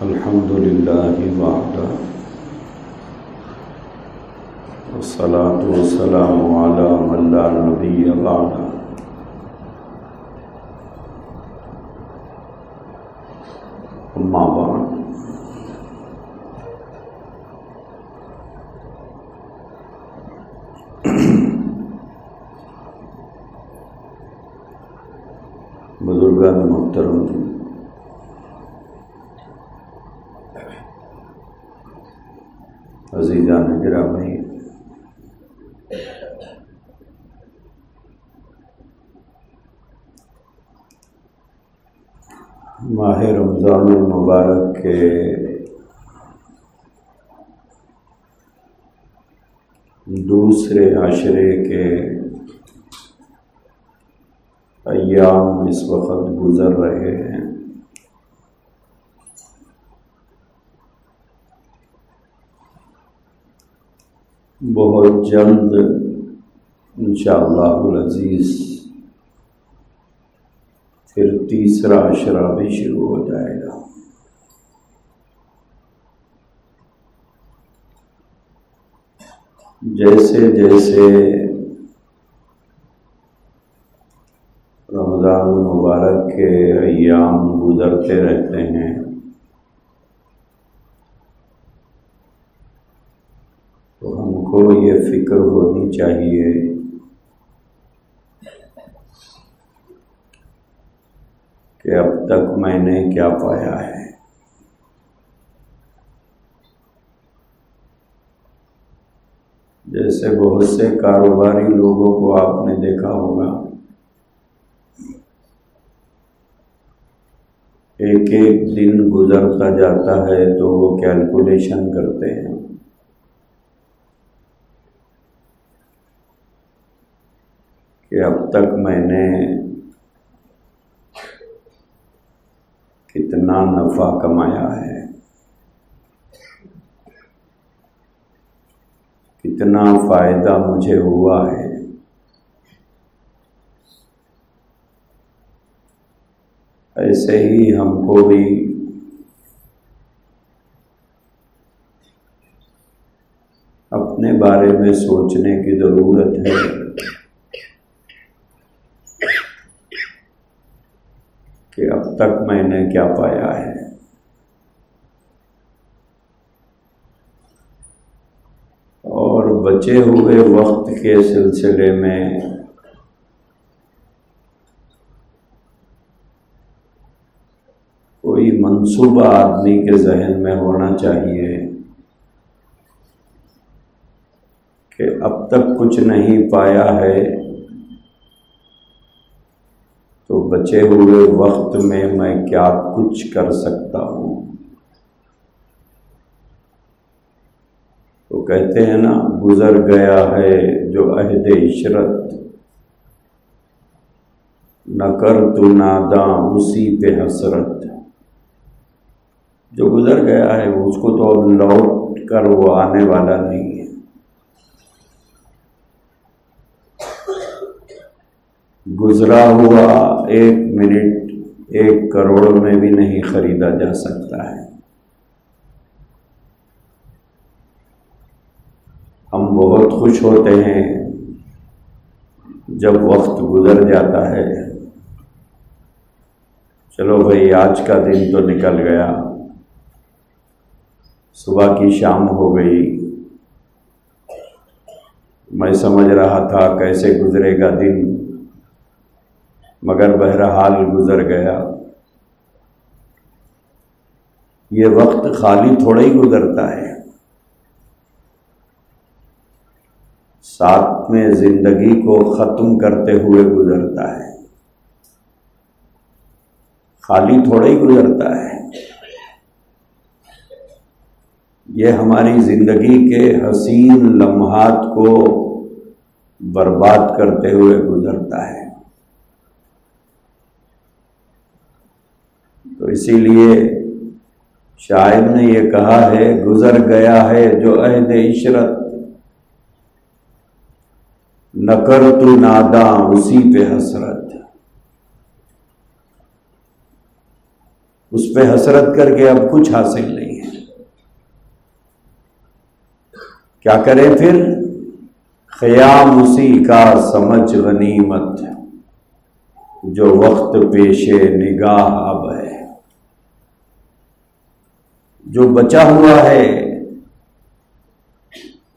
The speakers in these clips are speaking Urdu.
الحمد للہ وحدہ والصلاة والسلام علی من لا نبی بعدہ اما بعد بزرگان محترم، عزیزان گرامی، ماہ رمضان المبارک کے دوسرے عشرے کے ایام اس وقت گزر رہے ہیں۔ بہت جلد انشاءاللہ العزیز پھر تیسرا عشرہ بھی شروع ہو جائے گا۔ جیسے جیسے رمضان المبارک کے ایام گزرتے رہتے ہیں، تو ہم کو یہ فکر ہونی چاہیے کہ اب تک میں نے کیا پایا ہے۔ جیسے بہت سے کاروباری لوگوں کو آپ نے دیکھا ہوگا، ایک ایک دن گزرتا جاتا ہے تو وہ کیلکولیشن کرتے ہیں کہ اب تک میں نے کتنا نفع کمایا ہے، کتنا فائدہ مجھے ہوا ہے۔ ایسے ہی ہم کو بھی اپنے بارے میں سوچنے کی ضرورت ہے کہ اب تک میں نے کیا پایا ہے۔ اور بچے ہوئے وقت کے سلسلے میں کوئی منصوبہ آدمی کے ذہن میں ہونا چاہیے کہ اب تک کچھ نہیں پایا ہے تو بچے ہوئے وقت میں کیا کچھ کر سکتا ہوں۔ تو کہتے ہیں نا، گزر گیا ہے جو عہد عشرت، نہ کر تو ناداں اسی پہ حسرت۔ جو گزر گیا ہے اس کو تو اب لوٹ کر وہ آنے والا نہیں ہے۔ گزرا ہوا ایک منٹ 1 کروڑ میں بھی نہیں خریدا جا سکتا ہے۔ ہم بہت خوش ہوتے ہیں جب وقت گزر جاتا ہے، چلو بھائی آج کا دن تو نکل گیا، صبح کی شام ہو گئی، میں سمجھ رہا تھا کیسے گزرے گا دن، مگر بہرحال گزر گیا۔ یہ وقت خالی تھوڑا ہی گزرتا ہے، ساتھ میں زندگی کو ختم کرتے ہوئے گزرتا ہے، خالی تھوڑا ہی گزرتا ہے۔ یہ ہماری زندگی کے حسین لمحات کو برباد کرتے ہوئے گزرتا ہے۔ تو اسی لیے شاعر نے یہ کہا ہے، گزر گیا ہے جو عہد عشرت، نہ کر تو ناداں اسی پہ حسرت۔ اس پہ حسرت کر کے اب کچھ حاصل نہیں ہے، کیا کریں پھر؟ خیام اسی کا سمجھ غنیمت، جو وقت پیش نگاہ اب ہے، جو بچا ہوا ہے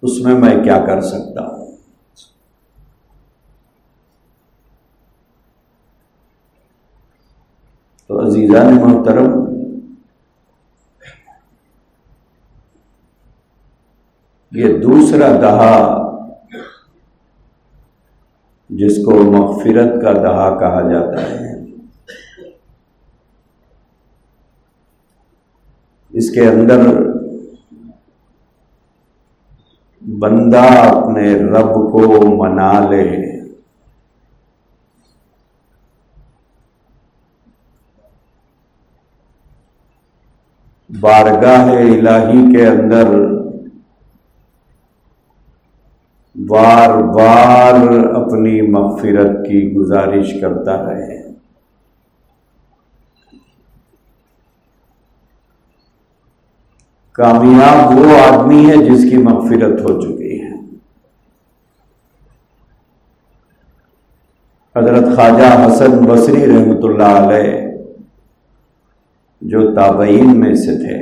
اس میں کیا کر سکتا ہوں؟ تو عزیزان محترم، یہ دوسرا دہا جس کو مغفرت کا دہا کہا جاتا ہے، اس کے اندر بندہ اپنے رب کو منا لے، بارگاہ الہی کے اندر بار بار اپنی مغفرت کی گزارش کرتا رہے۔ کامیاب وہ آدمی ہے جس کی مغفرت ہو چکی ہے۔ حضرت خواجہ حسن بصری رحمۃ اللہ علیہ جو تابعین میں سے تھے،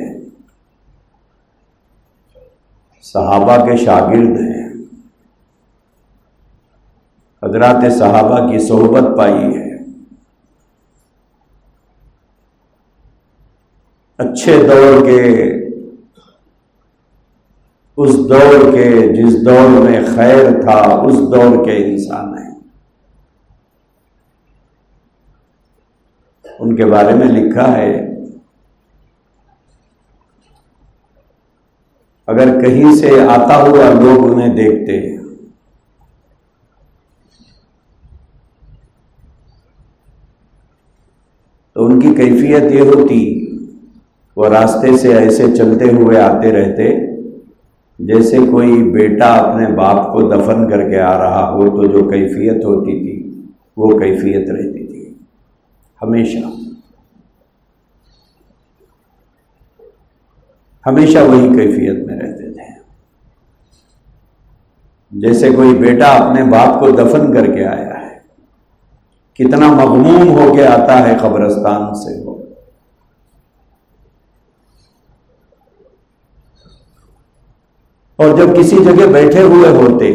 صحابہ کے شاگرد ہیں، حضرات صحابہ کی صحبت پائی ہے، اچھے دور کے، اس دور کے جس دور میں خیر تھا اس دور کے انسان ہیں۔ ان کے بارے میں لکھا ہے، اگر کہیں سے آتا ہوا لوگ انہیں دیکھتے تو ان کی کیفیت یہ ہوتی، وہ راستے سے ایسے چلتے ہوئے آتے رہتے جیسے کوئی بیٹا اپنے باپ کو دفن کر کے آ رہا ہو، تو جو کیفیت ہوتی تھی وہ کیفیت رہتی تھی ہمیشہ وہی کیفیت میں رہتے تھے، جیسے کوئی بیٹا اپنے باپ کو دفن کر کے آیا ہے، کتنا مغموم ہو کے آتا ہے قبرستان سے وہ، اور جب کسی جگہ بیٹھے ہوئے ہوتے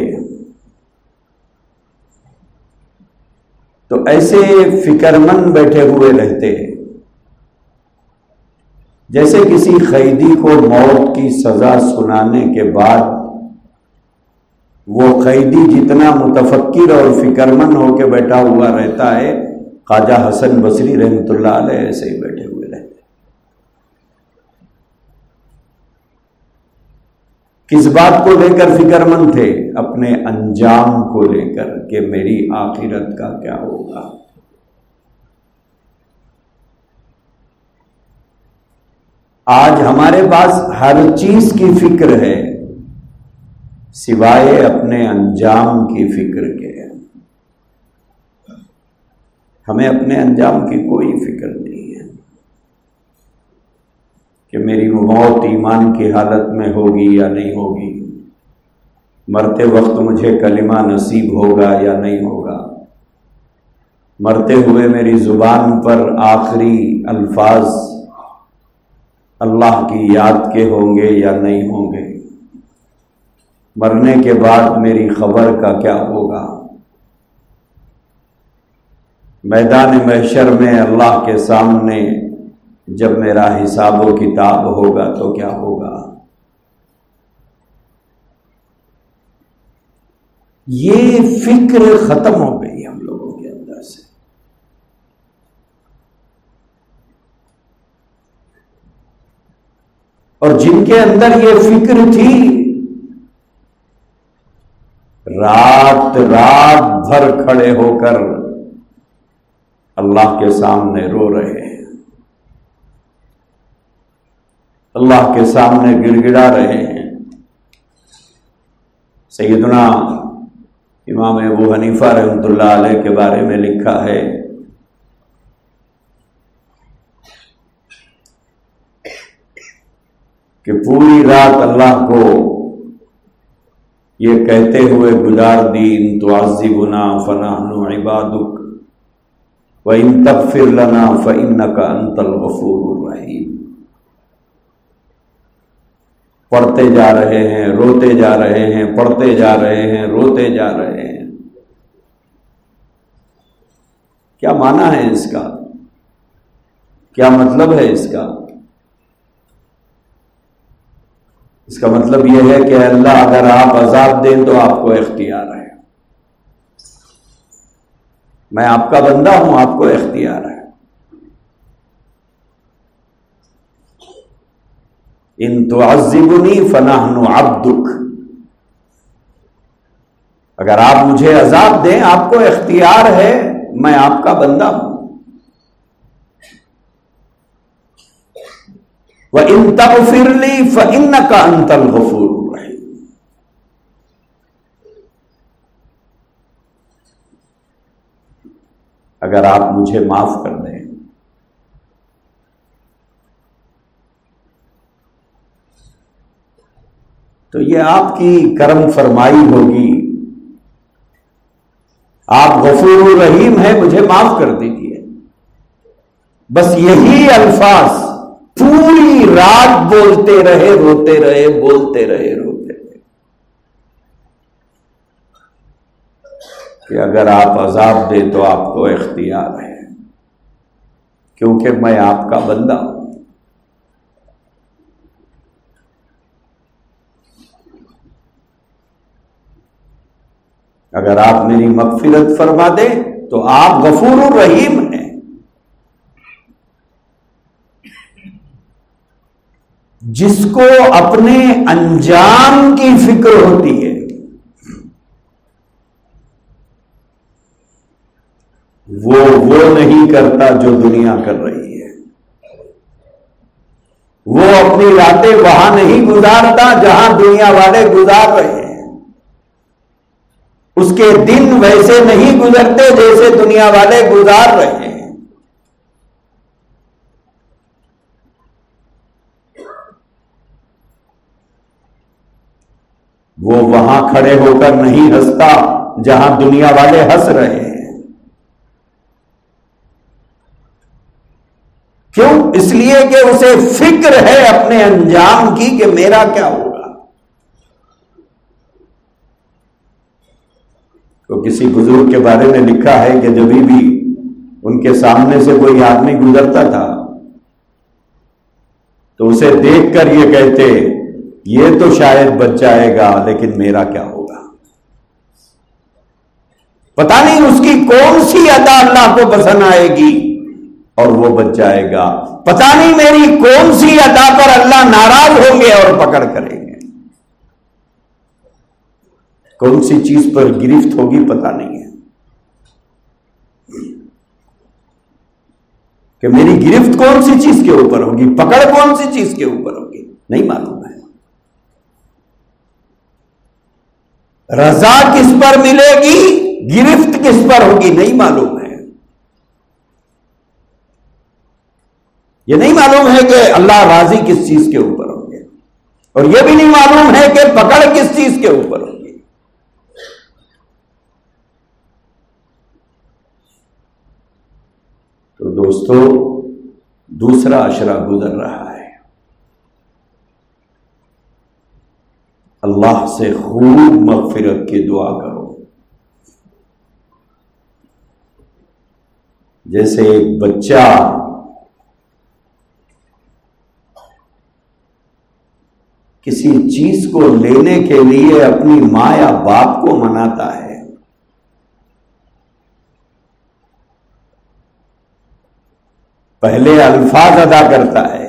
تو ایسے فکر مند بیٹھے ہوئے رہتے جیسے کسی قیدی کو موت کی سزا سنانے کے بعد وہ قیدی جتنا متفکر اور فکر مند ہو کے بیٹھا ہوا رہتا ہے، خواجہ حسن بصری رحمۃ اللہ علیہ ایسے ہی بیٹھے ہوئے رہتے۔ کس بات کو لے کر فکر مند تھے؟ اپنے انجام کو لے کر کہ میری آخرت کا کیا ہوگا۔ آج ہمارے پاس ہر چیز کی فکر ہے سوائے اپنے انجام کی فکر کے۔ ہمیں اپنے انجام کی کوئی فکر نہیں ہے کہ میری موت ایمان کی حالت میں ہوگی یا نہیں ہوگی، مرتے وقت مجھے کلمہ نصیب ہوگا یا نہیں ہوگا، مرتے ہوئے میری زبان پر آخری الفاظ اللہ کی یاد کے ہوں گے یا نہیں ہوں گے، مرنے کے بعد میری خبر کا کیا ہوگا، میدان محشر میں اللہ کے سامنے جب میرا حساب و کتاب ہوگا تو کیا ہوگا۔ یہ فکر ختم ہو گئی ہم لوگوں کے اندر سے۔ اور جن کے اندر یہ فکر تھی، رات بھر کھڑے ہو کر اللہ کے سامنے رو رہے ہیں، اللہ کے سامنے گڑ گڑا رہے ہیں۔ سیدنا امام ابو حنیفہ رحمۃ اللہ علیہ کے بارے میں لکھا ہے، کہ پوری رات اللہ کو یہ کہتے ہوئے گزار دی ان تعذبنا فنحن عبادک وَإِن تَغْفِرْ لَنَا فَإِنَّكَ أَنْتَ الْغَفُورُ الرَّحِيمُ. پڑھتے جا رہے ہیں، روتے جا رہے ہیں، پڑھتے جا رہے ہیں، روتے جا رہے ہیں. کیا معنی ہے اس کا؟ کیا مطلب ہے اس کا؟ اس کا مطلب یہ ہے کہ اللہ اگر آپ عذاب دیں تو آپ کو اختیار ہے. میں آپ کا بندہ ہوں، آپ کو اختیار ہے. ان تعذبنی فنحن عبدک، اگر آپ مجھے عذاب دیں آپ کو اختیار ہے، میں آپ کا بندہ ہوں. وَإِن تَغْفِرْ لِي فَإِنَّكَ أَنْتَ الْغَفُورُ الرَّحِيمُ. اگر آپ مجھے معاف کر دیں تو یہ آپ کی کرم فرمائی ہوگی. آپ غفور الرحیم ہیں، مجھے معاف کر دیجیے. بس یہی الفاظ پوری رات بولتے رہے، روتے رہے، بولتے رہے، روتے رہے کہ اگر آپ عذاب دیں تو آپ کو اختیار ہے، کیونکہ میں آپ کا بندہ ہوں. اگر آپ میری مغفرت فرما دیں تو آپ غفور الرحیم ہیں. جس کو اپنے انجام کی فکر ہوتی ہے وہ نہیں کرتا جو دنیا کر رہی ہے. وہ اپنی راتیں وہاں نہیں گزارتا جہاں دنیا والے گزار رہے ہیں. اس کے دن ویسے نہیں گزرتے جیسے دنیا والے گزار رہے ہیں. وہ وہاں کھڑے ہو کر نہیں ہنستا جہاں دنیا والے ہنس رہے ہیں. کیوں؟ اس لیے کہ اسے فکر ہے اپنے انجام کی کہ میرا کیا ہوگا. تو کسی بزرگ کے بارے میں لکھا ہے کہ جب بھی ان کے سامنے سے کوئی آدمی گزرتا تھا تو اسے دیکھ کر یہ کہتے یہ تو شاید بچ جائے گا لیکن میرا کیا ہوگا. پتہ نہیں اس کی کون سی ادا اللہ کو پسند آئے گی اور وہ بچ جائے گا. پتہ نہیں میری کون سی ادا پر اللہ ناراض ہوں گے اور پکڑ کریں گے. کون سی چیز پر گرفت ہوگی پتہ نہیں ہے کہ میری گرفت کون سی چیز کے اوپر ہوگی، پکڑ کون سی چیز کے اوپر ہوگی، نہیں معلوم ہے. رضا کس پر ملے گی، گرفت کس پر ہوگی، نہیں معلوم ہے. یہ نہیں معلوم ہے کہ اللہ راضی کس چیز کے اوپر ہوں گے، اور یہ بھی نہیں معلوم ہے کہ پکڑ کس چیز کے اوپر ہوگی. تو دوستو دوسرا عشرہ گزر رہا ہے. اللہ سے خوب مغفرت کی دعا کرو. جیسے ایک بچہ کسی چیز کو لینے کے لیے اپنی ماں یا باپ کو مناتا ہے، پہلے الفاظ ادا کرتا ہے،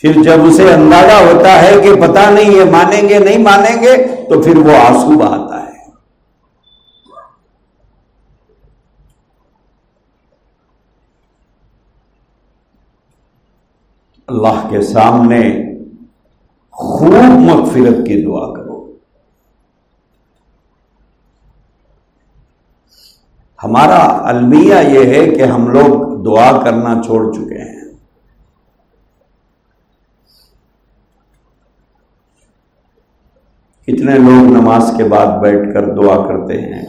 پھر جب اسے اندازہ ہوتا ہے کہ پتہ نہیں یہ مانیں گے نہیں مانیں گے تو پھر وہ آنسو بہاتا ہے. اللہ کے سامنے خوب مغفرت کی دعا کرو. ہمارا المیہ یہ ہے کہ ہم لوگ دعا کرنا چھوڑ چکے ہیں. کتنے لوگ نماز کے بعد بیٹھ کر دعا کرتے ہیں؟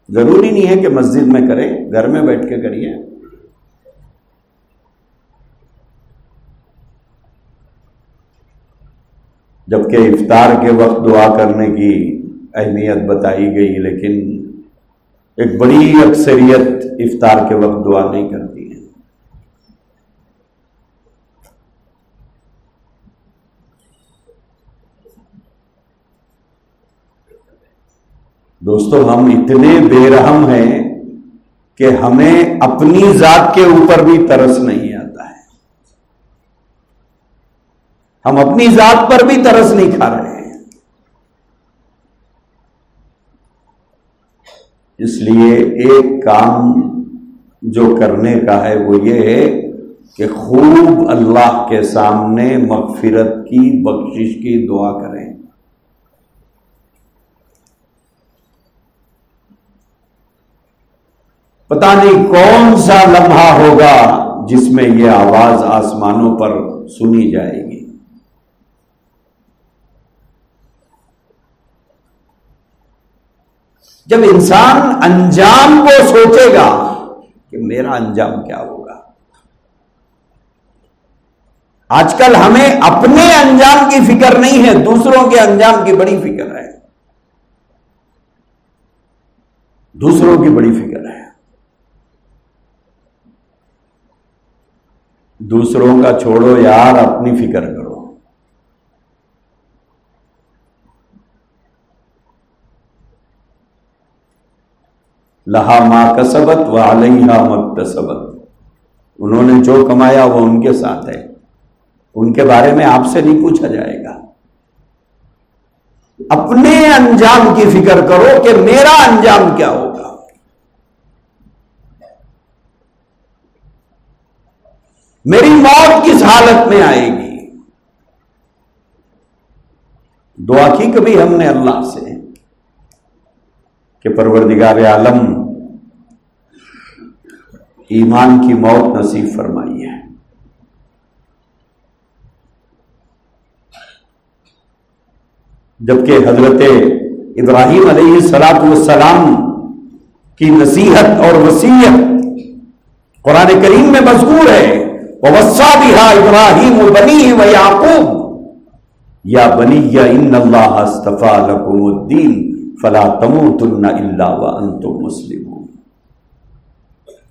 ضروری نہیں ہے کہ مسجد میں کریں، گھر میں بیٹھ کے کریے۔ جبکہ افطار کے وقت دعا کرنے کی اہمیت بتائی گئی، لیکن ایک بڑی اکثریت افطار کے وقت دعا نہیں کرتی ہے۔ دوستو، ہم اتنے بے رحم ہیں کہ ہمیں اپنی ذات کے اوپر بھی ترس نہیں آتا ہے۔ ہم اپنی ذات پر بھی ترس نہیں کھا رہے ہیں۔ اس لیے ایک کام جو کرنے کا ہے وہ یہ ہے کہ خوب اللہ کے سامنے مغفرت کی، بخشش کی دعا کریں۔ پتہ نہیں کون سا لمحہ ہوگا جس میں یہ آواز آسمانوں پر سنی جائے گی۔ جب انسان انجام کو سوچے گا کہ میرا انجام کیا ہوگا۔ آج کل ہمیں اپنے انجام کی فکر نہیں ہے، دوسروں کے انجام کی بڑی فکر ہے، دوسروں کی بڑی فکر ہے۔ دوسروں کا چھوڑو یار، اپنی فکر کرو۔ لہا ما کسبت وعلیہا ما اکتسبت، انہوں نے جو کمایا وہ ان کے ساتھ ہے، ان کے بارے میں آپ سے نہیں پوچھا جائے گا۔ اپنے انجام کی فکر کرو کہ میرا انجام کیا ہوگا۔ میری موت کس حالت میں آئے گی۔ دعا کی کبھی ہم نے اللہ سے کہ پروردگار عالم ایمان کی موت نصیب فرمائی ہے۔ جبکہ حضرت ابراہیم علیہ السلام کی نصیحت اور وصیت قرآن کریم میں مذکور ہے، وَوَصَّى بِهَا إِبْرَاهِيمُ بَنِيهِ وَيَعْقُوبُ يَا بَنِيَّ إِنَّ اللَّهَ اصْطَفَىٰ لَكُمُ الدِّينَ فَلَا تَمُوتُنَّ إِلَّا وَأَنْتُمْ مُسْلِمُونَ۔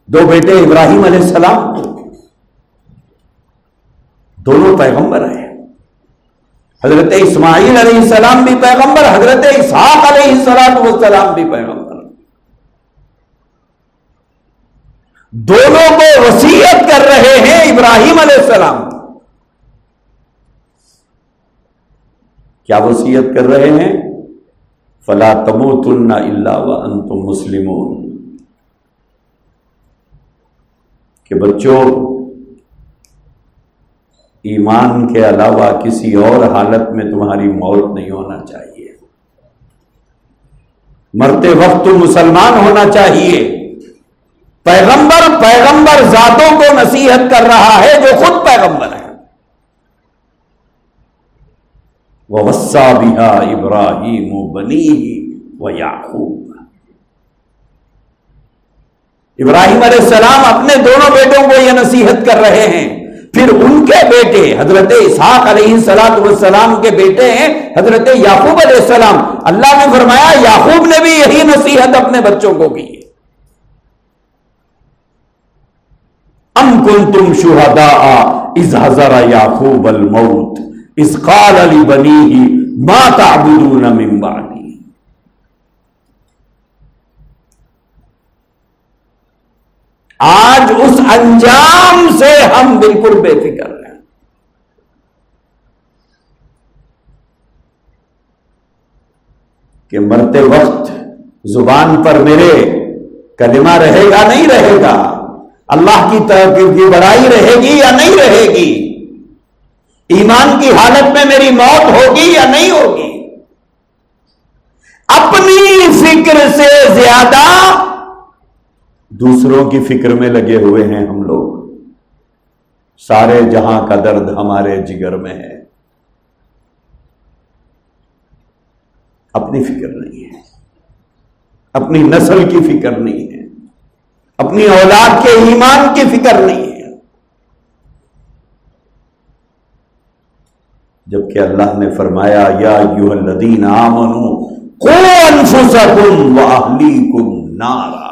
دو بیٹے ابراہیم علیہ السلام دونوں پیغمبر ہیں۔ حضرت اسماعیل علیہ السلام بھی پیغمبر، حضرت اسحاق علیہ السلام بھی پیغمبر۔ دونوں کو وصیت کر رہے ہیں ابراہیم علیہ السلام۔ کیا وصیت کر رہے ہیں؟ فَلَا تَمُوتُنَّ إِلَّا وَأَنْتُمْ مُسْلِمُونَ، کہ بچوں ایمان کے علاوہ کسی اور حالت میں تمہاری موت نہیں ہونا چاہیے، مرتے وقت تم مسلمان ہونا چاہیے۔ پیغمبر ذاتوں کو نصیحت کر رہا ہے جو خود پیغمبر ہے۔ وَوَصَّى بِهَا إِبْرَاهِيمُ بَنِيهِ وَيَعْقُوبُ، ابراہیم علیہ السلام اپنے دونوں بیٹوں کو یہ نصیحت کر رہے ہیں، پھر ان کے بیٹے حضرت اسحاق علیہ السلام کے بیٹے ہیں حضرت یعقوب علیہ السلام۔ اللہ نے فرمایا یعقوب نے بھی یہی نصیحت اپنے بچوں کو کی۔ ام کنتم شہداء اذ حضر یعقوب الموت اذ قال لبنیہ ما تعبدون من بعدی۔ آج اس انجام سے ہم بالکل بے فکر ہیں۔ کہ مرتے وقت زبان پر میرے کلمہ رہے گا نہیں رہے گا، اللہ کی بڑائی رہے گی یا نہیں رہے گی، ایمان کی حالت میں میری موت ہوگی یا نہیں ہوگی۔ اپنی فکر سے زیادہ دوسروں کی فکر میں لگے ہوئے ہیں ہم لوگ۔ سارے جہاں کا درد ہمارے جگر میں ہے۔ اپنی فکر نہیں ہے، اپنی نسل کی فکر نہیں ہے، اپنی اولاد کے ایمان کی فکر نہیں ہے، جبکہ اللہ نے فرمایا یا ایھا الذین آمنوا قوا انفسکم واہلیکم نارا،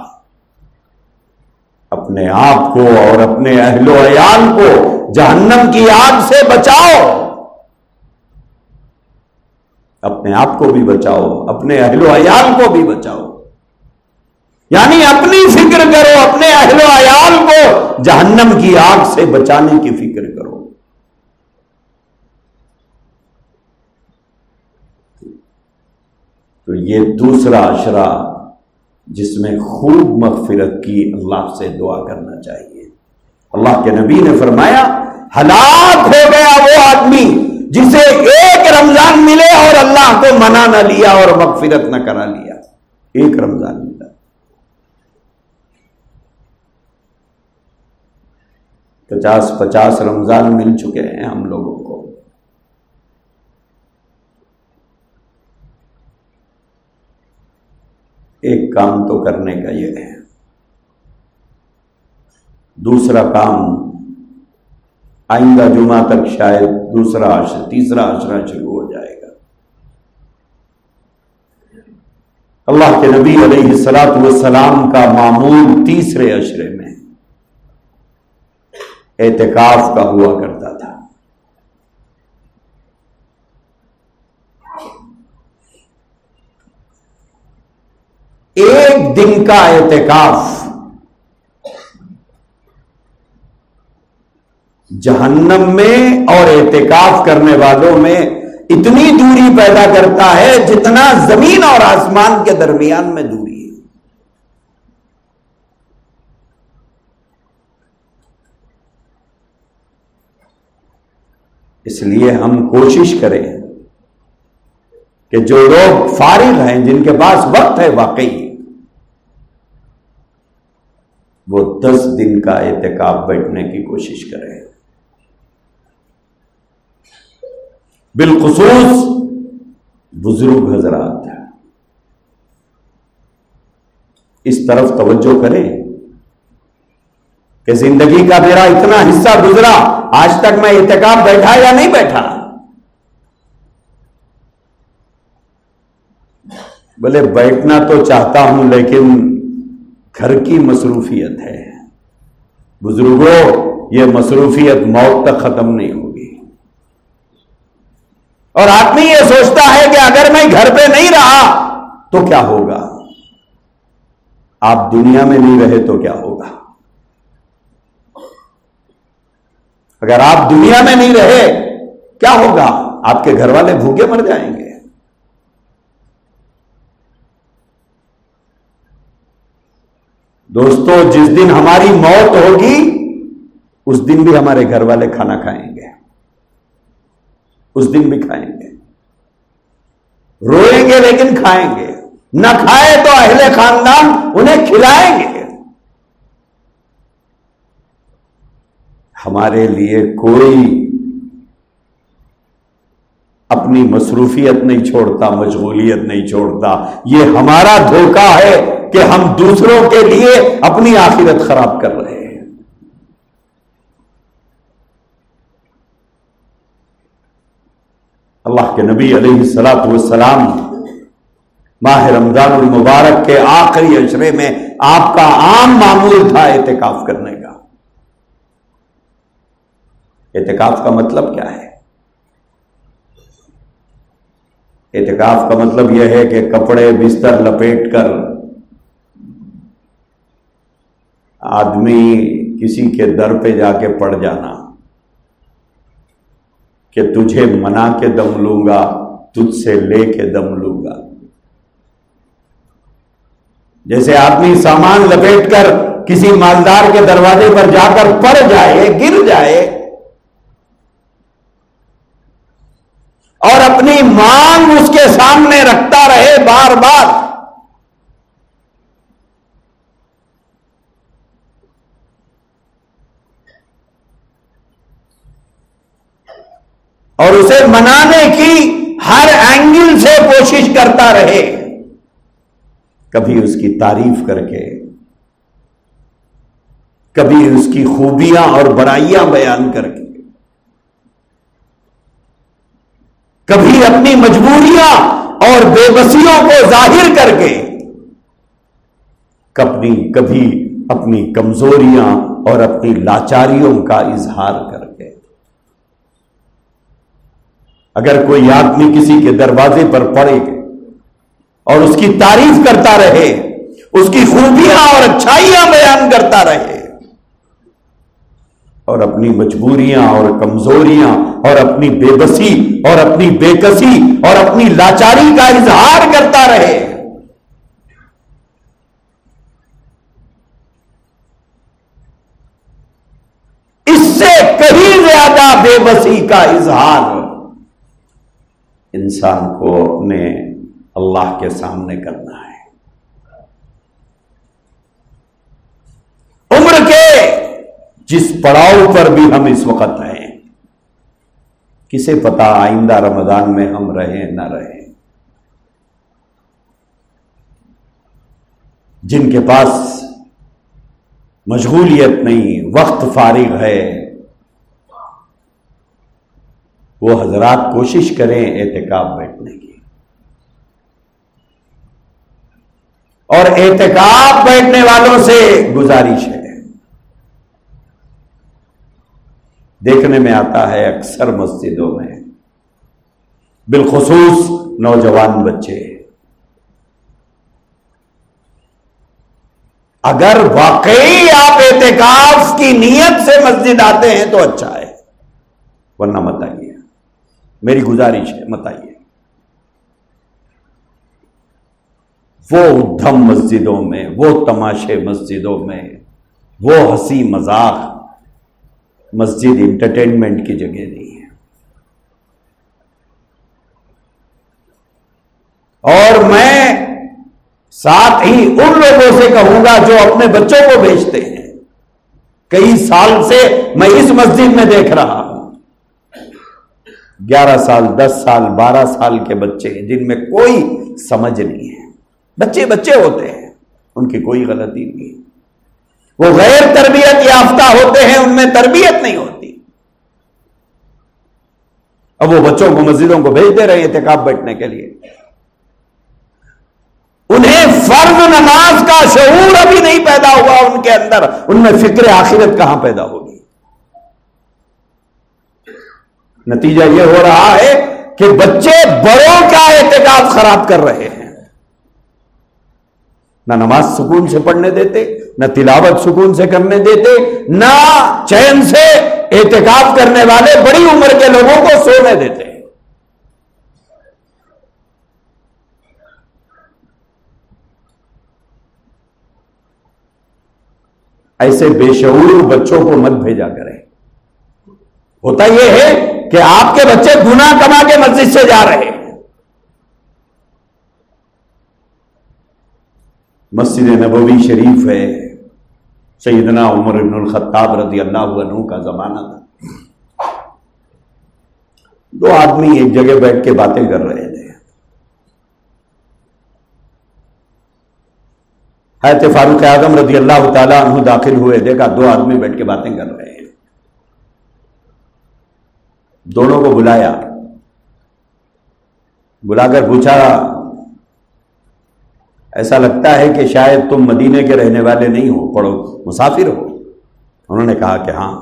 اپنے آپ کو اور اپنے اہل و عیال کو جہنم کی آگ سے بچاؤ، اپنے آپ کو بھی بچاؤ، اپنے اہل و عیال کو بھی بچاؤ، یعنی اپنی فکر کرو، اپنے اہل و عیال کو جہنم کی آگ سے بچانے کی فکر کرو۔ تو یہ دوسرا عشرہ جس میں خوب مغفرت کی اللہ سے دعا کرنا چاہیے۔ اللہ کے نبی نے فرمایا ہلاک ہو گیا وہ آدمی جسے ایک رمضان ملے اور اللہ کو منا نہ لیا اور مغفرت نہ کرا لیا۔ ایک رمضان ملا، 50 رمضان مل چکے ہیں ہم لوگوں کو۔ ایک کام تو کرنے کا یہ ہے، دوسرا کام آئندہ جمعہ تک شاید تیسرا عشرہ شروع ہو جائے گا۔ اللہ کے نبی علیہ الصلوۃ والسلام کا معمول تیسرے عشرے میں اعتکاف کا ہوا کرتا تھا۔ ایک دن کا اعتکاف جہنم میں اور اعتکاف کرنے والوں میں اتنی دوری پیدا کرتا ہے جتنا زمین اور آسمان کے درمیان میں دوری ہے۔ اس لیے ہم کوشش کریں کہ جو لوگ فارغ ہیں، جن کے پاس وقت ہے واقعی، وہ 10 دن کا اعتکاف بیٹھنے کی کوشش کریں۔ بالخصوص بزرگ حضرات اس طرف توجہ کریں کہ زندگی کا میرا اتنا حصہ گزرا، آج تک میں اعتکاف بیٹھا یا نہیں بیٹھا؟ بولے بیٹھنا تو چاہتا ہوں لیکن گھر کی مصروفیت ہے۔ بزرگوں، یہ مصروفیت موت تک ختم نہیں ہوگی، اور آدمی یہ سوچتا ہے کہ اگر میں گھر پہ نہیں رہا تو کیا ہوگا؟ آپ دنیا میں نہیں رہے تو کیا ہوگا؟ اگر آپ دنیا میں نہیں رہے کیا ہوگا؟ آپ کے گھر والے بھوکے مر جائیں گے۔ دوستو، جس دن ہماری موت ہوگی اس دن بھی ہمارے گھر والے کھانا کھائیں گے، اس دن بھی کھائیں گے، روئیں گے لیکن کھائیں گے، نہ کھائے تو اہل خاندان انہیں کھلائیں گے۔ ہمارے لیے کوئی اپنی مصروفیت نہیں چھوڑتا، مشغولیت نہیں چھوڑتا۔ یہ ہمارا دھوکہ ہے کہ ہم دوسروں کے لیے اپنی آخرت خراب کر رہے ہیں۔ اللہ کے نبی علیہ الصلوۃ والسلام ماہ رمضان المبارک کے آخری عشرے میں آپ کا عام معمول تھا اعتکاف کرنے کا۔ اعتکاف کا مطلب کیا ہے؟ اعتکاف کا مطلب یہ ہے کہ کپڑے بستر لپیٹ کر آدمی کسی کے در پہ جا کے پڑ جانا کہ تجھے منا کے دم لوں گا، تجھ سے لے کے دم لوں گا۔ جیسے آدمی سامان لپیٹ کر کسی مالدار کے دروازے پر جا کر پڑ جائے، گر جائے، اور اپنی مانگ اس کے سامنے رکھتا رہے بار بار، اور اسے منانے کی ہر اینگل سے کوشش کرتا رہے، کبھی اس کی تعریف کر کے، کبھی اس کی خوبیاں اور برائیاں بیان کر کے، کبھی اپنی مجبوریاں اور بے بسیوں کو ظاہر کر کے، کبھی اپنی کمزوریاں اور اپنی لاچاریوں کا اظہار کر کے۔ اگر کوئی آدمی کسی کے دروازے پر پڑے اور اس کی تعریف کرتا رہے، اس کی خوبیاں اور اچھائیاں بیان کرتا رہے، اور اپنی مجبوریاں اور کمزوریاں اور اپنی بے بسی اور اپنی بے کسی اور اپنی لاچاری کا اظہار کرتا رہے، اس سے کہیں زیادہ بے بسی کا اظہار انسان کو اپنے اللہ کے سامنے کرنا ہے۔ عمر کے جس پڑاؤ پر بھی ہم اس وقت ہیں، کسے پتا آئندہ رمضان میں ہم رہیں نہ رہیں۔ جن کے پاس مشغولیت نہیں، وقت فارغ ہے، وہ حضرات کوشش کریں اعتکاف بیٹھنے کی، اور اعتکاف بیٹھنے والوں سے گزارش ہے، دیکھنے میں آتا ہے اکثر مسجدوں میں بالخصوص نوجوان بچے، اگر واقعی آپ اعتکاف کی نیت سے مسجد آتے ہیں تو اچھا ہے، ورنہ مت آئیے، میری گزارش ہے مت آئیے۔ وہ ادھم مسجدوں میں، وہ تماشے مسجدوں میں، وہ ہنسی مذاق، مسجد انٹرٹینمنٹ کی جگہ نہیں ہے۔ اور میں ساتھ ہی ان لوگوں سے کہوں گا جو اپنے بچوں کو بھیجتے ہیں، کئی سال سے میں اس مسجد میں دیکھ رہا ہوں 11 سال 10 سال 12 سال کے بچے جن میں کوئی سمجھ نہیں ہے، بچے بچے ہوتے ہیں، ان کی کوئی غلطی نہیں ہے، وہ غیر تربیت یافتہ ہوتے ہیں، ان میں تربیت نہیں ہوتی، اب وہ بچوں کو مسجدوں کو بھیجتے رہے اعتکاف بیٹھنے کے لیے، انہیں فرض نماز کا شعور ابھی نہیں پیدا ہوا ان کے اندر، ان میں فکر آخرت کہاں پیدا ہوگی؟ نتیجہ یہ ہو رہا ہے کہ بچے بڑوں کا اعتکاف خراب کر رہے ہیں، نہ نماز سکون سے پڑھنے دیتے، نہ تلاوت سکون سے کرنے دیتے، نہ چین سے اعتکاف کرنے والے بڑی عمر کے لوگوں کو سونے دیتے۔ ایسے بے شعور بچوں کو مت بھیجا کریں۔ ہوتا یہ ہے کہ آپ کے بچے گناہ کما کے مسجد سے جا رہے ہیں۔ مسجد نبوی شریف ہے، سیدنا عمر بن الخطاب رضی اللہ عنہ کا زمانہ تھا، 2 آدمی ایک جگہ بیٹھ کے باتیں کر رہے تھے، حضرت فاروق اعظم رضی اللہ تعالی عنہ داخل ہوئے، دیکھا 2 آدمی بیٹھ کے باتیں کر رہے ہیں، دونوں کو بلایا، بلا کر پوچھا ایسا لگتا ہے کہ شاید تم مدینے کے رہنے والے نہیں ہو، پڑھو مسافر ہو؟ انہوں نے کہا کہ ہاں۔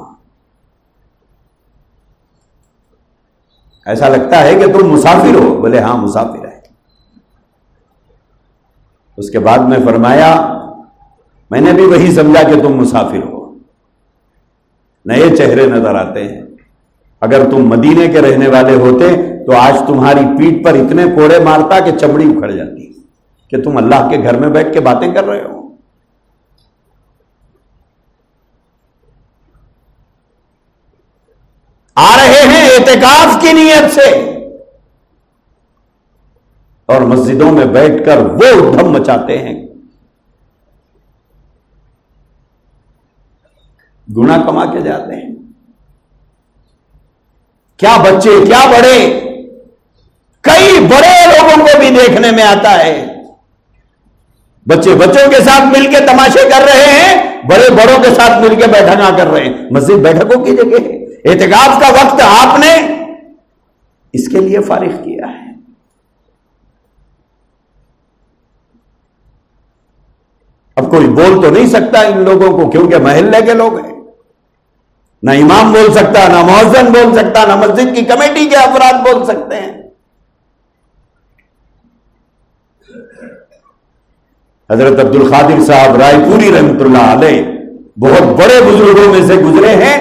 ایسا لگتا ہے کہ تم مسافر ہو؟ بولے ہاں مسافر ہے۔ اس کے بعد میں فرمایا میں نے بھی وہی سمجھا کہ تم مسافر ہو، نئے چہرے نظر آتے ہیں، اگر تم مدینے کے رہنے والے ہوتے تو آج تمہاری پیٹھ پر اتنے کوڑے مارتا کہ چمڑی اکھڑ جاتی کہ تم اللہ کے گھر میں بیٹھ کے باتیں کر رہے ہو۔ آ رہے ہیں اعتکاف کی نیت سے اور مسجدوں میں بیٹھ کر وہ ادھم مچاتے ہیں، گناہ کما کے جاتے ہیں۔ کیا بچے کیا بڑے کئی بڑے لوگوں کو بھی دیکھنے میں آتا ہے، بچے بچوں کے ساتھ مل کے تماشے کر رہے ہیں، بڑے بڑوں کے ساتھ مل کے بیٹھنا کر رہے ہیں۔ مسجد بیٹھکوں کی جگہ ہے، اعتکاف کا وقت آپ نے اس کے لیے فارغ کیا ہے۔ اب کوئی بول تو نہیں سکتا ان لوگوں کو، کیونکہ محلے کے لوگ ہیں، نہ امام بول سکتا، نہ مؤذن بول سکتا، نہ مسجد کی کمیٹی کے افراد بول سکتے ہیں۔ حضرت عبد القادر صاحب رائے پوری رحمۃ اللہ علیہ بہت بڑے بزرگوں میں سے گزرے ہیں،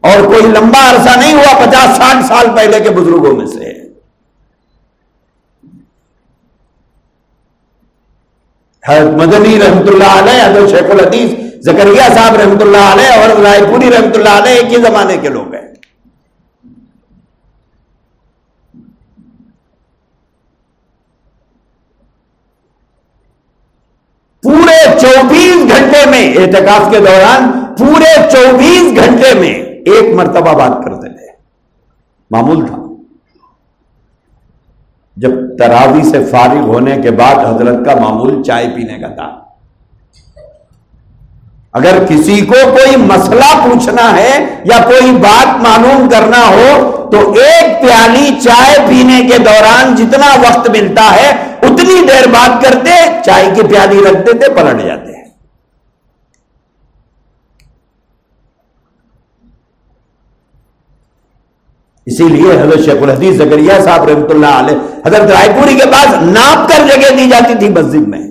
اور کوئی لمبا عرصہ نہیں ہوا، 50-60 سال پہلے کے بزرگوں میں سے۔ حضرت مدنی رحمۃ اللہ علیہ، حضرت شیخ الحدیث زکریا صاحب رحمۃ اللہ علیہ اور رائے پوری رحمۃ اللہ علیہ ایک ہی زمانے کے لوگ ہیں۔ پورے 24 گھنٹے میں اعتکاف کے دوران، پورے 24 گھنٹے میں ایک مرتبہ بات کرتے تھے، معمول تھا۔ جب تراویح سے فارغ ہونے کے بعد حضرت کا معمول چائے پینے کا تھا۔ اگر کسی کو کوئی مسئلہ پوچھنا ہے یا کوئی بات معلوم کرنا ہو تو ایک پیالی چائے پینے کے دوران جتنا وقت ملتا ہے اتنی دیر بات کرتے، چائے کی پیالی رکھ دیتے، پلٹ جاتے۔ اسی لیے حضرت شیخ الحدیث زکریا صاحب رحمۃ اللہ علیہ، حضرت رائے پوری کے پاس ناپ کر جگہ دی جاتی تھی مسجد میں۔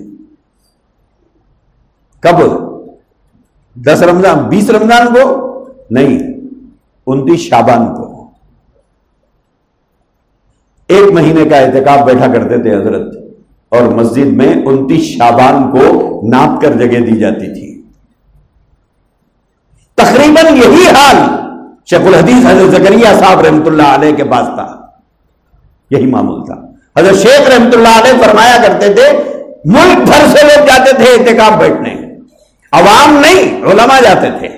کب؟ 10 رمضان 20 رمضان کو نہیں، 29 شعبان کو ایک مہینے کا اعتکاف بیٹھا کرتے تھے حضرت، اور مسجد میں 29 شعبان کو ناپ کر جگہ دی جاتی تھی۔ تقریباً یہی حال شیخ الحدیث حضرت زکریا صاحب رحمۃ اللہ علیہ کے پاس تھا، یہی معمول تھا۔ حضرت شیخ رحمۃ اللہ علیہ فرمایا کرتے تھے، ملک بھر سے لوگ جاتے تھے اعتکاف بیٹھنے، عوام نہیں، علماء جاتے تھے۔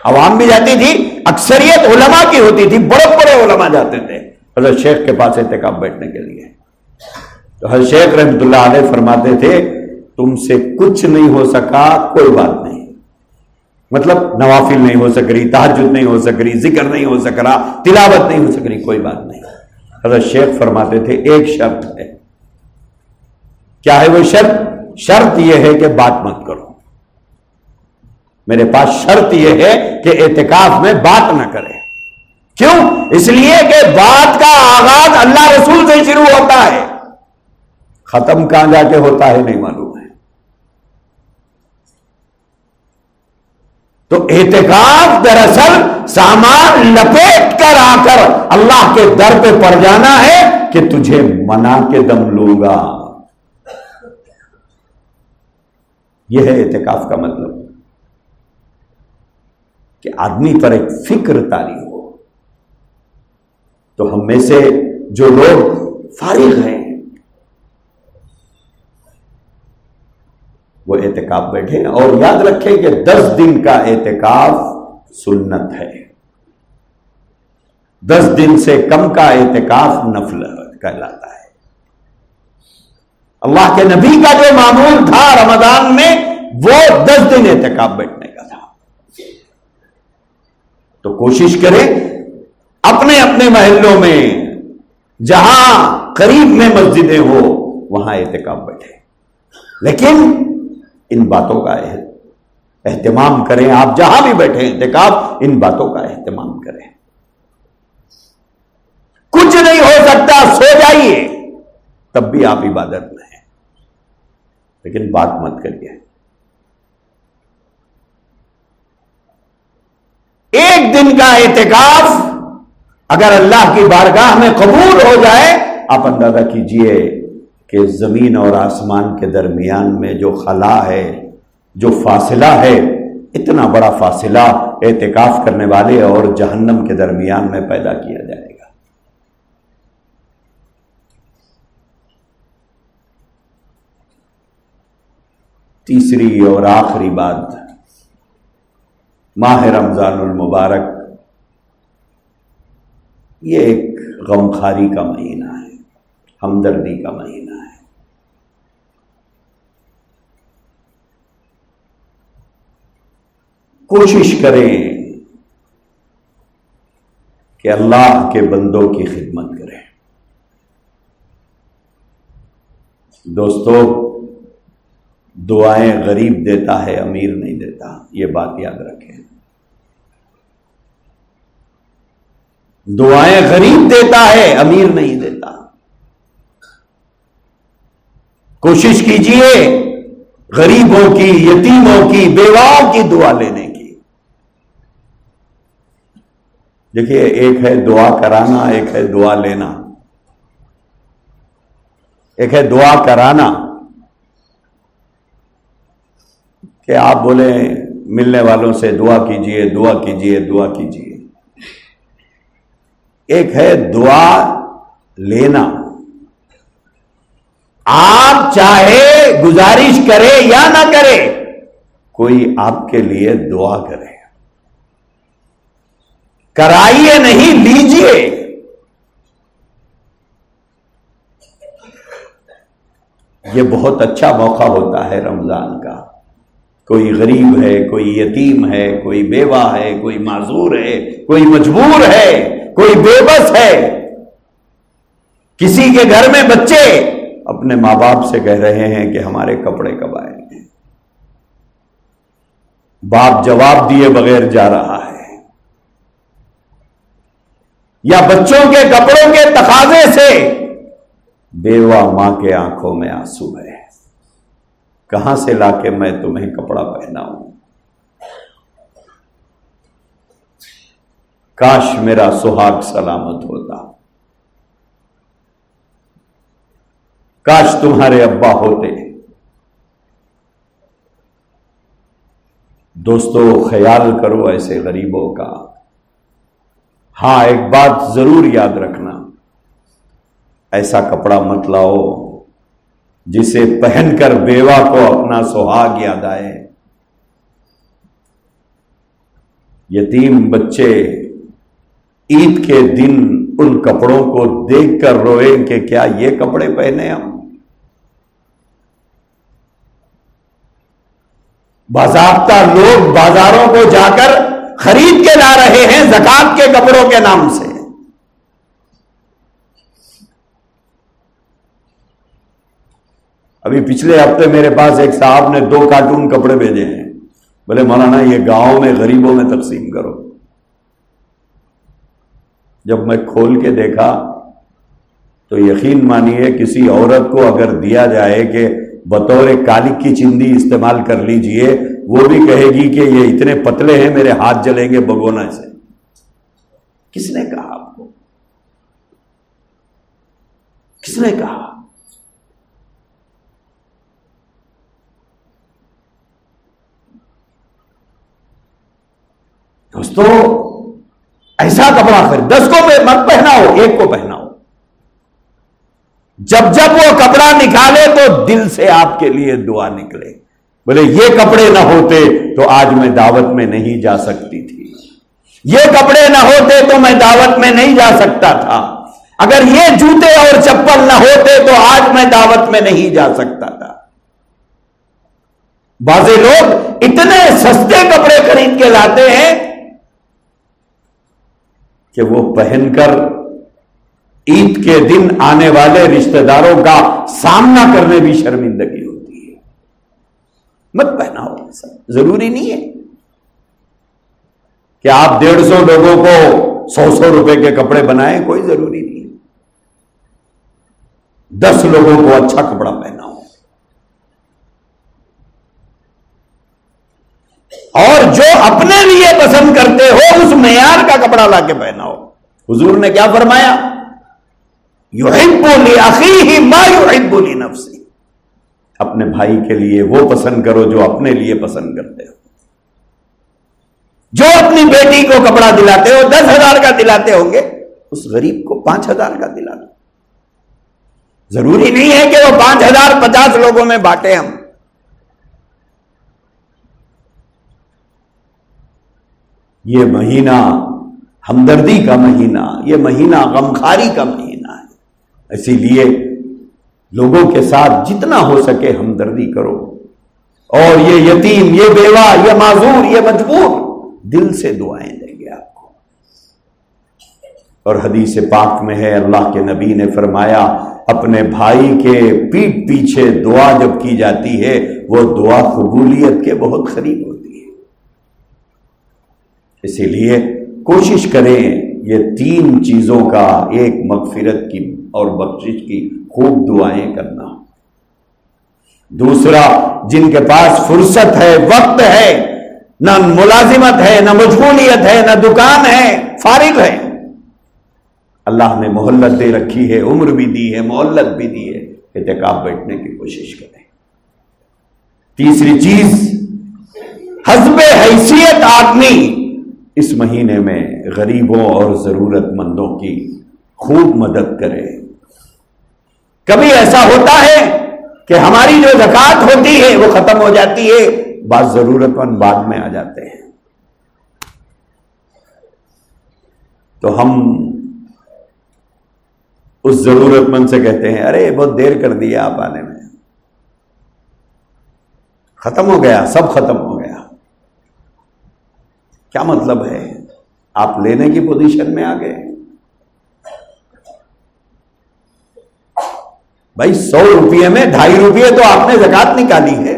عوام بھی جاتی تھی، اکثریت علماء کی ہوتی تھی، بڑے بڑے علماء جاتے تھے حضرت شیخ کے پاس اعتکاف بیٹھنے کے لیے۔ تو حضرت شیخ رحمۃ اللہ علیہ فرماتے تھے، تم سے کچھ نہیں ہو سکا، کوئی بات نہیں، مطلب نوافل نہیں ہو سک رہی، تہجد نہیں ہو سک رہی، ذکر نہیں ہو سک رہا، تلاوت نہیں ہو سک رہی، کوئی بات نہیں۔ حضرت شیخ فرماتے تھے، ایک شرط ہے۔ کیا ہے وہ شرط؟ شرط یہ ہے کہ بات مت کرو، میرے پاس شرط یہ ہے کہ اعتکاف میں بات نہ کرے۔ کیوں؟ اس لیے کہ بات کا آغاز اللہ رسول سے شروع ہوتا ہے، ختم کہاں جا کے ہوتا ہے نہیں معلوم ہے۔ تو اعتکاف دراصل سامان لپیٹ کر آ کر اللہ کے در پہ پڑ جانا ہے کہ تجھے منا کے دم لوں گا، یہ ہے اعتکاف کا مطلب، کہ آدمی پر ایک فکر طاری ہو۔ تو ہم میں سے جو لوگ فارغ ہیں وہ اعتکاف بیٹھے، اور یاد رکھیں کہ 10 دن کا اعتکاف سنت ہے، 10 دن سے کم کا اعتکاف نفل کہلاتا ہے۔ اللہ کے نبی کا جو معمول تھا رمضان میں وہ 10 دن اعتکاف بیٹھنے کا تھا۔ تو کوشش کریں اپنے اپنے محلوں میں جہاں قریب میں مسجدیں ہو وہاں اعتکاف بیٹھے، لیکن ان باتوں کا اہتمام کریں۔ آپ جہاں بھی بیٹھے اعتکاف، ان باتوں کا اہتمام کریں۔ کچھ نہیں ہو سکتا سو جائیے، تب بھی آپ عبادت میں ہیں، لیکن بات مت کریے۔ ایک دن کا اعتکاف اگر اللہ کی بارگاہ میں قبول ہو جائے، آپ اندازہ کیجئے کہ زمین اور آسمان کے درمیان میں جو خلا ہے، جو فاصلہ ہے، اتنا بڑا فاصلہ اعتکاف کرنے والے اور جہنم کے درمیان میں پیدا کیا جائے گا۔ تیسری اور آخری بات، ماہ رمضان المبارک یہ ایک غمخاری کا مہینہ ہے، ہمدردی کا مہینہ ہے۔ کوشش کریں کہ اللہ کے بندوں کی خدمت کریں۔ دوستو، دعائیں غریب دیتا ہے، امیر نہیں دیتا، یہ بات یاد رکھیں۔ دعائیں غریب دیتا ہے، امیر نہیں دیتا۔ کوشش کیجئے غریبوں کی، یتیموں کی، بیواؤں کی دعا لینے کی۔ دیکھیے، ایک ہے دعا کرانا، ایک ہے دعا لینا۔ ایک ہے دعا کرانا کہ آپ بولیں ملنے والوں سے دعا کیجئے، دعا کیجئے، دعا کیجئے۔ ایک ہے دعا لینا، آپ چاہے گزارش کرے یا نہ کرے، کوئی آپ کے لیے دعا کرے۔ کرائیے نہیں، لیجئے۔ یہ بہت اچھا موقع ہوتا ہے رمضان کا۔ کوئی غریب ہے، کوئی یتیم ہے، کوئی بیوہ ہے، کوئی معذور ہے، کوئی مجبور ہے، کوئی بے بس ہے۔ کسی کے گھر میں بچے اپنے ماں باپ سے کہہ رہے ہیں کہ ہمارے کپڑے کب آئیں گے، باپ جواب دیے بغیر جا رہا ہے، یا بچوں کے کپڑوں کے تقاضے سے بیوہ ماں کے آنکھوں میں آنسو ہے، کہاں سے لا کے میں تمہیں کپڑا پہناؤں؟ کاش میرا سہاگ سلامت ہوتا، کاش تمہارے ابا ہوتے۔ دوستو، خیال کرو ایسے غریبوں کا۔ ہاں، ایک بات ضرور یاد رکھنا، ایسا کپڑا مت لاؤ جسے پہن کر بیوہ کو اپنا سہاگ یاد آئے۔ یتیم بچے عید کے دن ان کپڑوں کو دیکھ کر روئیں کہ کیا یہ کپڑے پہنے ہم۔ باضابطہ لوگ بازاروں کو جا کر خرید کے لا رہے ہیں زکات کے کپڑوں کے نام سے۔ ابھی پچھلے ہفتے میرے پاس ایک صاحب نے 2 کارٹون کپڑے بھیجے ہیں، بولے مولانا یہ گاؤں میں غریبوں میں تقسیم کرو۔ جب میں کھول کے دیکھا تو یقین مانیے کسی عورت کو اگر دیا جائے کہ بطور کالک کی چندی استعمال کر لیجئے، وہ بھی کہے گی کہ یہ اتنے پتلے ہیں میرے ہاتھ جلیں گے بگونا سے۔ کس نے کہا آپ کو؟ کس نے کہا؟ دوستو، ایسا کپڑا خرید، 10 کو مت پہناؤ، 1 کو پہناؤ۔ جب جب وہ کپڑا نکالے تو دل سے آپ کے لیے دعا نکلے، بولے یہ کپڑے نہ ہوتے تو آج میں دعوت میں نہیں جا سکتی تھی، یہ کپڑے نہ ہوتے تو میں دعوت میں نہیں جا سکتا تھا، اگر یہ جوتے اور چپل نہ ہوتے تو آج میں دعوت میں نہیں جا سکتا تھا۔ بعض لوگ اتنے سستے کپڑے خرید کے لاتے ہیں کہ وہ پہن کر عید کے دن آنے والے رشتہ داروں کا سامنا کرنے بھی شرمندگی ہوتی ہے۔ مت پہناؤ، ضروری نہیں ہے کہ آپ 150 لوگوں کو 100 روپے کے کپڑے بنائیں، کوئی ضروری نہیں ہے۔ 10 لوگوں کو اچھا کپڑا پہناؤ، اور جو اپنے لیے پسند کرتے ہو اس معیار کا کپڑا لا کے پہناؤ۔ حضور نے کیا فرمایا؟ یحب لأخیہ ما یحب لنفسہ، اپنے بھائی کے لیے وہ پسند کرو جو اپنے لیے پسند کرتے ہو۔ جو اپنی بیٹی کو کپڑا دلاتے ہو 10,000 کا دلاتے ہوں گے، اس غریب کو 5,000 کا دلا دو۔ ضروری نہیں ہے کہ وہ 5,000 50 لوگوں میں بانٹے ہم۔ یہ مہینہ ہمدردی کا مہینہ، یہ مہینہ غمخاری کا مہینہ ہے، اسی لیے لوگوں کے ساتھ جتنا ہو سکے ہمدردی کرو، اور یہ یتیم، یہ بیوہ، یہ معذور، یہ مجبور، دل سے دعائیں دیں گے آپ کو۔ اور حدیث پاک میں ہے، اللہ کے نبی نے فرمایا اپنے بھائی کے پیٹھ پیچھے دعا جب کی جاتی ہے وہ دعا قبولیت کے بہت قریب ہوتی ہے۔ اسی لیے کوشش کریں یہ 3 چیزوں کا، ایک مغفرت کی اور بخشش کی خوب دعائیں کرنا، دوسرا جن کے پاس فرصت ہے، وقت ہے، نہ ملازمت ہے، نہ مشغولیت ہے، نہ دکان ہے، فارغ ہے، اللہ نے مہلت دے رکھی ہے، عمر بھی دی ہے، مہلت بھی دی ہے، اعتکاف بیٹھنے کی کوشش کریں۔ تیسری چیز، حسب حیثیت آدمی اس مہینے میں غریبوں اور ضرورت مندوں کی خوب مدد کرے۔ کبھی ایسا ہوتا ہے کہ ہماری جو زکوٰۃ ہوتی ہے وہ ختم ہو جاتی ہے، بعض ضرورت مند بعد میں آ جاتے ہیں، تو ہم اس ضرورت مند سے کہتے ہیں ارے بہت دیر کر دیا آپ آنے میں، ختم ہو گیا، سب ختم ہو گیا۔ کیا مطلب ہے؟ آپ لینے کی پوزیشن میں آ گئے؟ بھائی 100 روپئے میں 2.5 روپئے تو آپ نے زکوٰۃ نکالی ہے،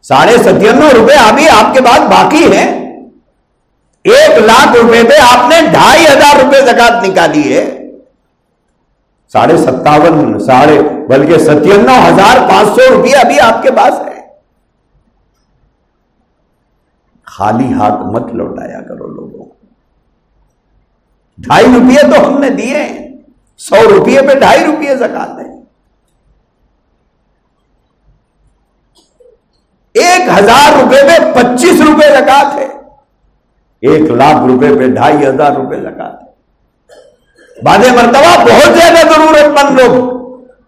97.5 روپئے ابھی آپ کے پاس باقی ہے، 1 لاکھ روپے پہ آپ نے 2,500 روپے زکوٰۃ نکالی ہے، 57.5 بلکہ 97,500 روپیہ ابھی آپ کے پاس ہے۔ خالی ہاتھ مت لوٹایا کرو لوگوں کو، 2.5 روپئے تو ہم نے دیے ہیں، 100 روپئے پہ 2.5 روپئے زکوٰۃ ہے، 1,000 روپے پہ 25 روپے زکوٰۃ ہے، 1 لاکھ روپے پہ 2,500 روپے زکوٰۃ ہے۔ بعض مرتبہ بہت زیادہ ضرورت مند لوگ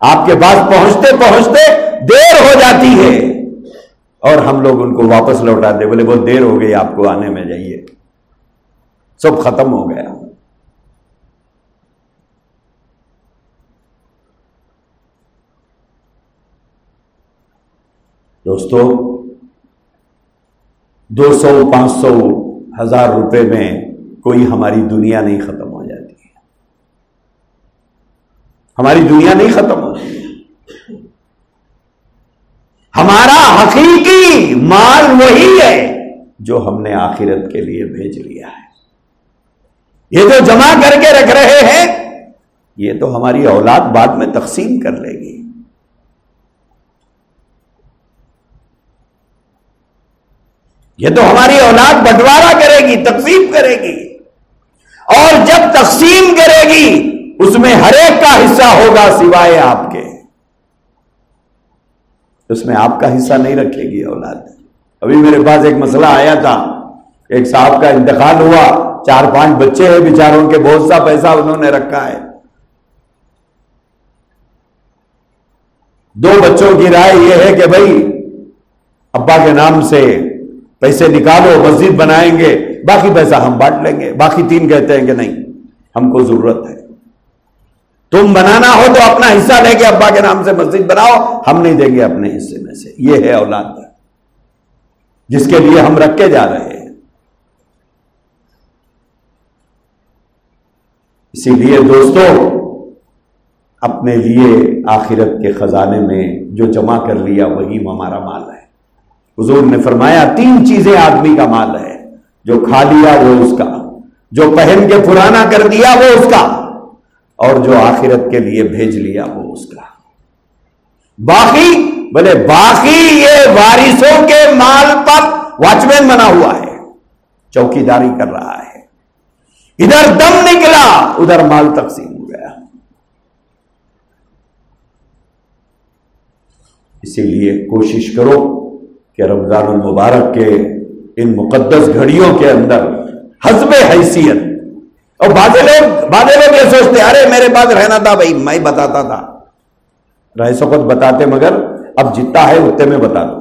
آپ کے پاس پہنچتے پہنچتے دیر ہو جاتی ہے اور ہم لوگ ان کو واپس لوٹاتے، بولے بہت دیر ہو گئی آپ کو آنے میں، جائیے، سب ختم ہو گیا۔ دوستو، 200 500 1000 روپے میں کوئی ہماری دنیا نہیں ختم ہو جاتی ہے، ہماری دنیا نہیں ختم ہوتی ہے۔ ہمارا حقیقی مال وہی ہے جو ہم نے آخرت کے لیے بھیج لیا ہے۔ یہ جو جمع کر کے رکھ رہے ہیں یہ تو ہماری اولاد بعد میں تقسیم کر لے گی۔ یہ تو ہماری اولاد بٹوارا کرے گی، تقسیم کرے گی، اور جب تقسیم کرے گی اس میں ہر ایک کا حصہ ہوگا سوائے آپ کے، اس میں آپ کا حصہ نہیں رکھے گی اولاد۔ ابھی میرے پاس ایک مسئلہ آیا تھا، ایک صاحب کا انتقال ہوا، 4-5 بچے ہیں بیچاروں کے، بہت سا پیسہ انہوں نے رکھا ہے۔ 2 بچوں کی رائے یہ ہے کہ بھائی ابا کے نام سے پیسے نکالو، مسجد بنائیں گے، باقی پیسہ ہم بانٹ لیں گے۔ باقی 3 کہتے ہیں کہ نہیں، ہم کو ضرورت ہے، تم بنانا ہو تو اپنا حصہ لے کے ابا کے نام سے مسجد بناؤ، ہم نہیں دیں گے اپنے حصے میں سے۔ یہ ہے اولاد جس کے لیے ہم رکھ کے جا رہے ہیں۔ اسی لیے دوستو، اپنے لیے آخرت کے خزانے میں جو جمع کر لیا وہی ہمارا مال ہے۔ حضور نے فرمایا 3 چیزیں آدمی کا مال ہے، جو کھا لیا وہ اس کا، جو پہن کے پرانا کر دیا وہ اس کا، اور جو آخرت کے لیے بھیج لیا وہ اس کا۔ باقی بولے باقی یہ وارثوں کے مال پر واچمین بنا ہوا ہے، چوکیداری کر رہا ہے، ادھر دم نکلا ادھر مال تقسیم ہو گیا۔ اسی لیے کوشش کرو کہ رمضان المبارک کے ان مقدس گھڑیوں کے اندر حسب حیثیت، اور بعض لوگ یہ سوچتے ارے میرے پاس رہنا تھا، بھائی میں بتاتا تھا، رہ سکت بتاتے، مگر اب جتنا ہے اتنے میں بتا دو۔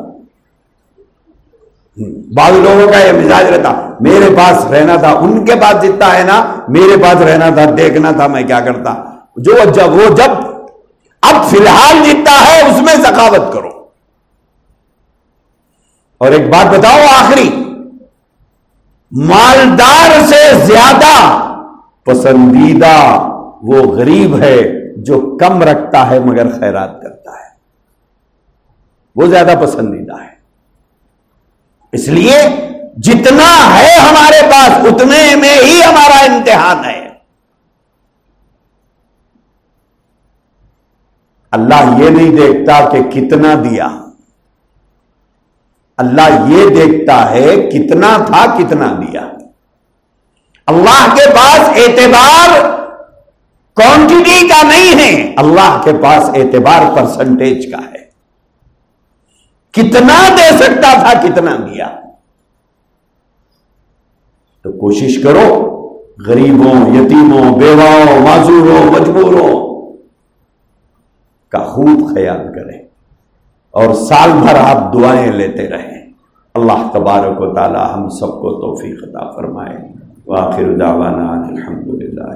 بعض لوگوں کا یہ مزاج رہتا میرے پاس رہنا تھا، ان کے پاس جتنا ہے نا میرے پاس رہنا تھا، دیکھنا تھا میں کیا کرتا۔ وہ جب اب فی الحال جتنا ہے اس میں سخاوت کرو. اور ایک بات بتاؤ آخری، مالدار سے زیادہ پسندیدہ وہ غریب ہے جو کم رکھتا ہے مگر خیرات کرتا ہے، وہ زیادہ پسندیدہ ہے. اس لیے جتنا ہے ہمارے پاس اتنے میں ہی ہمارا امتحان ہے. اللہ یہ نہیں دیکھتا کہ کتنا دیا، اللہ یہ دیکھتا ہے کتنا تھا کتنا دیا. اللہ کے پاس اعتبار کوانٹٹی کا نہیں ہے، اللہ کے پاس اعتبار پرسنٹیج کا ہے. کتنا دے سکتا تھا کتنا دیا. تو کوشش کرو غریبوں، یتیموں، بیواؤں، معذوروں، مجبوروں کا خوب خیال کریں اور سال بھر آپ دعائیں لیتے رہیں. اللہ تبارک و تعالی ہم سب کو توفیق عطا فرمائے. وآخر دعوانا الحمدللہ.